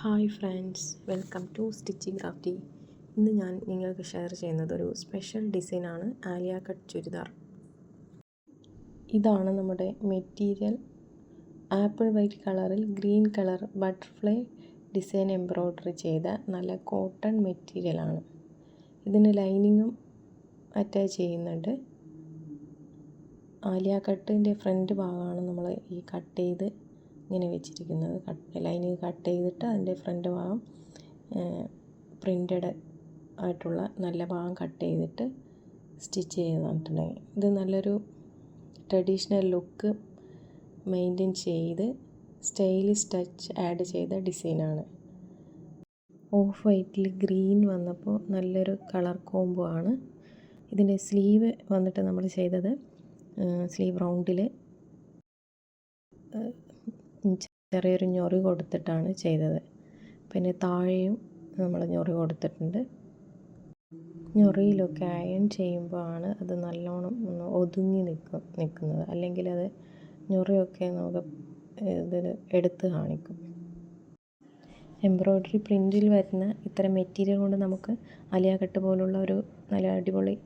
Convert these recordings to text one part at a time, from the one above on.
Hi friends, welcome to Stitching Crafty. ഇന്ന് ഞാൻ നിങ്ങൾക്ക് ഷെയർ ചെയ്യുന്നത് ഒരു സ്പെഷ്യൽ ഡിസൈനാണ് ആലിയ കട്ട് ചുരിദാർ. ഇതാണ് നമ്മുടെ മെറ്റീരിയൽ. ആപ്പിൾ വൈറ്റ് കളറിൽ green colour butterfly design embroidery ചെയ്ത നല്ല കോട്ടൺ മെറ്റീരിയലാണ്. ഇതിന് ലൈനിങ്ങും അറ്റാച്ച് ചെയ്യുന്നുണ്ട്. ആലിയ കട്ടിൻ്റെ ഫ്രണ്ട് ഭാഗമാണ് നമ്മൾ ഈ കട്ട് ചെയ്ത് ഇങ്ങനെ വെച്ചിരിക്കുന്നത്. ലൈനിങ് കട്ട് ചെയ്തിട്ട് അതിൻ്റെ ഫ്രണ്ട് ഭാഗം പ്രിൻ്റഡ് ആയിട്ടുള്ള നല്ല ഭാഗം കട്ട് ചെയ്തിട്ട് സ്റ്റിച്ച് ചെയ്ത് തന്നിട്ടുണ്ടെങ്കിൽ ഇത് നല്ലൊരു ട്രഡീഷണൽ ലുക്ക് മെയിൻറ്റെയിൻ ചെയ്ത് സ്റ്റൈലിഷ് ടച്ച് ആഡ് ചെയ്ത ഡിസൈനാണ്. ഓഫ് വൈറ്റിൽ ഗ്രീൻ വന്നപ്പോൾ നല്ലൊരു കളർ കോംബോ ആണ്. ഇതിൻ്റെ സ്ലീവ് വന്നിട്ട് നമ്മൾ ചെയ്തത് സ്ലീവ് റൗണ്ടിൽ ചെറിയൊരു ഞൊറി കൊടുത്തിട്ടാണ് ചെയ്തത്. പിന്നെ താഴെയും നമ്മൾ ഞൊറി കൊടുത്തിട്ടുണ്ട്. ഞൊറിയിലൊക്കെ അയൺ ചെയ്യുമ്പോൾ ആണ് അത് നല്ലോണം ഒന്ന് ഒതുങ്ങി നിൽക്കുന്നത്. അല്ലെങ്കിൽ അത് ഞൊറിയൊക്കെ നമുക്ക് ഇതിൽ എടുത്ത് കാണിക്കും. എംബ്രോയ്ഡറി പ്രിൻറ്റിൽ വരുന്ന ഇത്തരം മെറ്റീരിയൽ കൊണ്ട് നമുക്ക് ആലിയ കട്ട് പോലുള്ള ഒരു നല്ല അടിപൊളി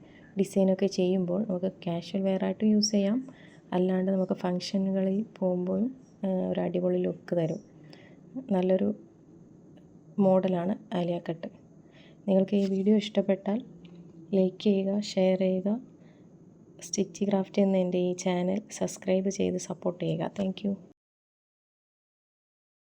ഡിസൈനൊക്കെ ചെയ്യുമ്പോൾ നമുക്ക് കാഷ്വൽ വെയറായിട്ട് യൂസ് ചെയ്യാം. അല്ലാണ്ട് നമുക്ക് ഫങ്ഷനുകളിൽ പോകുമ്പോഴും ഒരു അടിപൊളി ലുക്ക് തരും. നല്ലൊരു മോഡലാണ് ആലിയ കട്ട്. നിങ്ങൾക്ക് ഈ വീഡിയോ ഇഷ്ടപ്പെട്ടാൽ ലൈക്ക് ചെയ്യുക, ഷെയർ ചെയ്യുക. സ്റ്റിച്ച് ക്രാഫ്റ്റ് എന്ന എൻ്റെ ഈ ചാനൽ സബ്സ്ക്രൈബ് ചെയ്ത് സപ്പോർട്ട് ചെയ്യുക. Thank you.